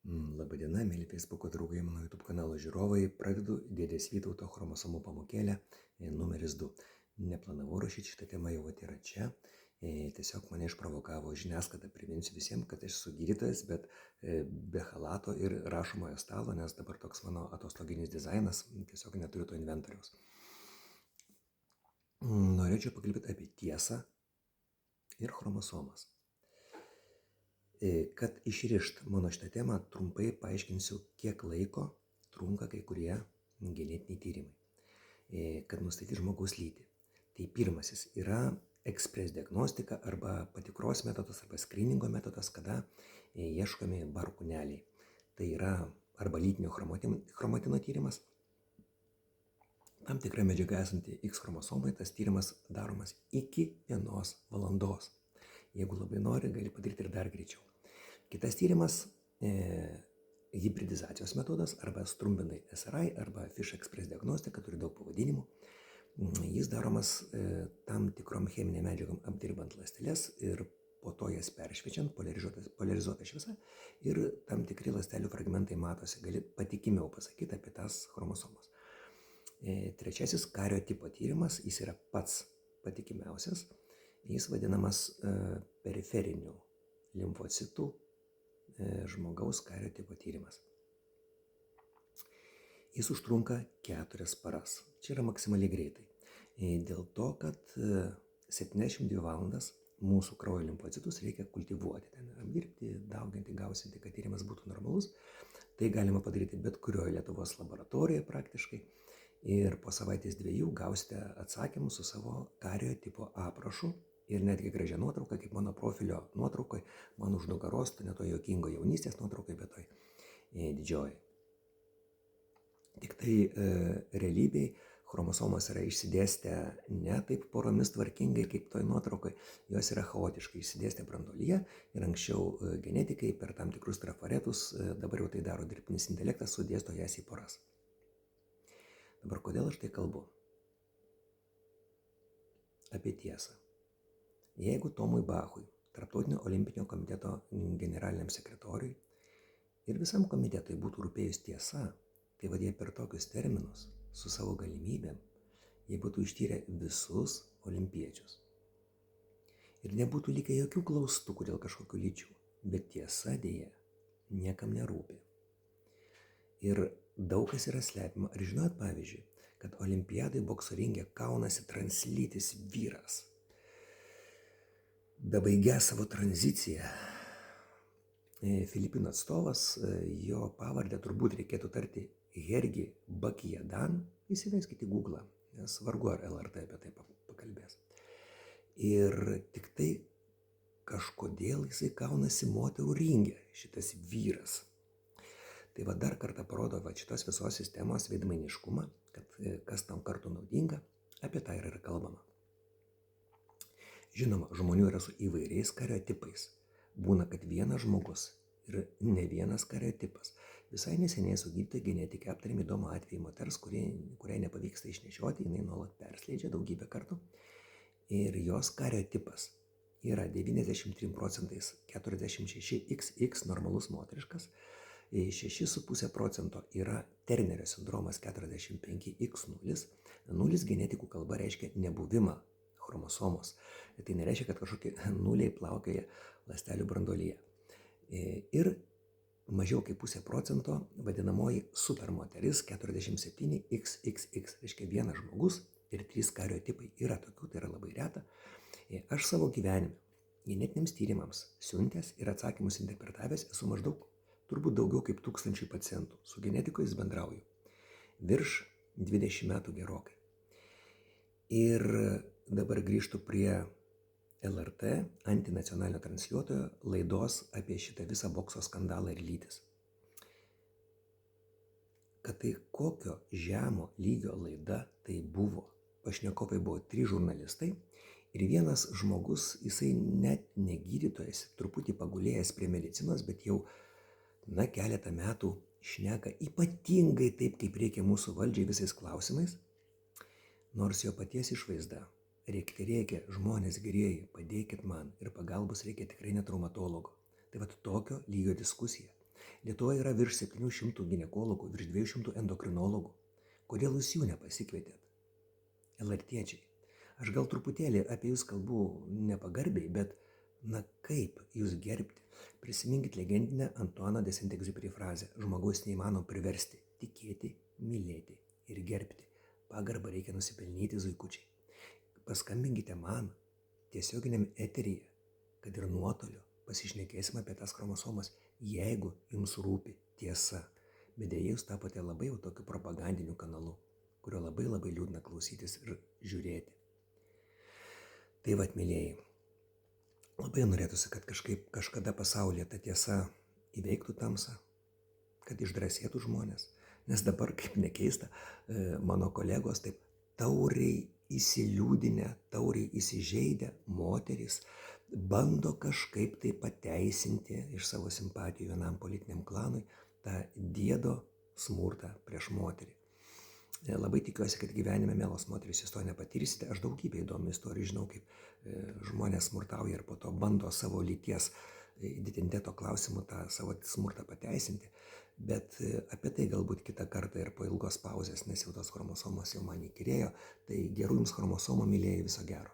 Labadiena, mėly Facebook'o draugai, mano YouTube kanalo žiūrovai. Pradedu dėdės Vytauto chromosomų pamokėlę numeris 2. Neplanavau rašyti šitą temą, jau yra čia. Tiesiog mane išprovokavo žiniasklaida. Priminsiu visiems, kad aš esu gydytojas, bet be chalato ir rašomojo stalo, nes dabar toks mano atostoginis dizainas, tiesiog neturiu to inventoriaus. Norėčiau pakalbėti apie tiesą ir chromosomas. Kad išrišt mano šitą temą, trumpai paaiškinsiu, kiek laiko trunka kai kurie genetiniai tyrimai, kad nustatyti žmogaus lytį. Tai pirmasis yra ekspres diagnostika arba patikros metodas arba skriningo metodas, kada ieškomi barkūneliai. Tai yra arba lytinio chromotino tyrimas, tam tikra medžiaga esanti X chromosomai, tas tyrimas daromas iki 1 valandos. Jeigu labai nori, gali padaryti ir dar greičiau. Kitas tyrimas – hibridizacijos metodas arba strumbinai SRI arba Fish Express diagnostika, turi daug pavadinimų. Jis daromas tam tikrom cheminėm medžiagom apdirbant ląsteles ir po to jas peršviečiant, polarizuota šviesa ir tam tikri ląstelių fragmentai matosi, gali patikimiau pasakyti apie tas chromosomas. Trečiasis kario tipo tyrimas, jis yra pats patikimiausias. Jis vadinamas periferinių limfocitų žmogaus kario tipo tyrimas. Jis užtrunka 4 paras. Čia yra maksimaliai greitai. Dėl to, kad 72 valandas mūsų kraujo limfocitus reikia kultivuoti, ten apdirbti, dauginti, gausinti, kad tyrimas būtų normalus. Tai galima padaryti bet kurioje Lietuvos laboratorijoje praktiškai. Ir po savaitės 2 gausite atsakymus su savo kario tipo aprašu. Ir netgi gražią nuotrauką, kaip mano profilio nuotraukoje, man už nugaros, ne to juokingo jaunystės nuotraukai, bet toj didžioji. Tik tai realybėj chromosomos yra išsidėstę ne taip poromis tvarkingai, kaip toj nuotraukoje, jos yra chaotiškai išsidėstę branduolyje ir anksčiau genetikai per tam tikrus trafaretus, dabar jau tai daro dirbtinis intelektas, sudėsto jas į poras. Dabar kodėl aš tai kalbu? Apie tiesą. Jeigu Tomui Bachui, Tarptautinio olimpinio komiteto generaliniam sekretoriui ir visam komitetui būtų rūpėjus tiesa, tai vadė per tokius terminus, su savo galimybėm, jie būtų ištyrę visus olimpiečius. Ir nebūtų likę jokių klaustukų dėl kažkokių lyčių, bet tiesa dėja niekam nerūpi. Ir daug kas yra slepiama. Ar žinot, pavyzdžiui, kad olimpiadai bokso ringe kaunasi translytis vyras? Bebaigę savo tranziciją, Filipinų atstovas, jo pavardę turbūt reikėtų tarti Hergi Bakijadan, įsiveskite į Google, nes vargu ar LRT apie tai pakalbės. Ir tik tai kažkodėl jisai kaunasi moterų ringe, šitas vyras. Tai va dar kartą parodo šitos visos sistemos veidmainiškumą, kad kas tam kartu naudinga, apie tai yra kalbama. Žinoma, žmonių yra su įvairiais kariotipais. Būna, kad vienas žmogus ir ne vienas kariotipas. Visai neseniai su gydytoja genetikė aptarėm įdomų atvejį moters, kuriai nepavyksta išnešioti, jinai nuolat persleidžia daugybę kartų. Ir jos kariotipas yra 93% 46XX normalus moteriškas, 6,5% yra Ternerio sindromas 45X0. 0 genetikų kalba reiškia nebuvimą chromosomos. Tai nereiškia, kad kažkokie nuliai plaukioja ląstelių branduolyje. Ir mažiau kaip 0,5% vadinamoji supermoteris 47XXX. Reiškia vienas žmogus ir 3 kariotipai. Yra tokių, tai yra labai reta. Aš savo gyvenime genetiniams tyrimams siuntęs ir atsakymus interpretavęs esu maždaug turbūt daugiau kaip 1000 pacientų. Su genetikais bendrauju. Virš 20 metų gerokai. Ir dabar grįžtu prie LRT, antinacionalinio transliuotojo, laidos apie šitą visą bokso skandalą ir lytis. Kad tai kokio žemo lygio laida tai buvo. Pašnekovai buvo 3 žurnalistai ir vienas žmogus, jisai net ne gydytojas, truputį pagulėjęs prie medicinos, bet jau keletą metų šneka ypatingai taip, kaip reikia mūsų valdžiai visais klausimais. Nors jo paties išvaizda reikia, žmonės gerieji, padėkit man ir pagalbos reikia tikrai ne traumatologo. Tai vat tokio lygio diskusija. Lietuvoje yra virš 700 ginekologų, virš 200 endokrinologų. Kodėl jūs jų nepasikvietėt? LRTiečiai. Aš gal truputėlį apie jūs kalbu nepagarbiai, bet na kaip jūs gerbti? Prisiminkit legendinę Antuano de Saint-Exupéry frazę: žmogaus neįmanoma priversti tikėti, mylėti ir gerbti. Pagarbą reikia nusipelnyti, zuikučiai. Paskambinkite man tiesioginiam eteryje, kad ir nuotoliu, pasišnekėsim apie tas chromosomas, jeigu jums rūpi tiesa. Bet dėja jūs tapote labai jau tokiu propagandiniu kanalu, kurio labai liūdna klausytis ir žiūrėti. Tai vat, mylėjai, labai norėtųsi, kad kažkada pasaulyje ta tiesa įveiktų tamsą, kad išdrąsėtų žmonės. Nes dabar, kaip nekeista, mano kolegos taip tauriai įsiliūdinę, tauriai įsižeidę moterys bando kažkaip tai pateisinti iš savo simpatijų vienam politiniam klanui tą diedo smurtą prieš moterį. Labai tikiuosi, kad gyvenime, mielos moterys, jūs to nepatyrsite. Aš daugybę įdomių istorijų žinau, kaip žmonės smurtauja ir po to bando savo lyties identiteto klausimų tą savo smurtą pateisinti. Bet apie tai galbūt kitą kartą ir po ilgos pauzės, nes jau tos chromosomos jau man įkyrėjo. Tai gerų jums chromosomų, mylėjai, viso gero.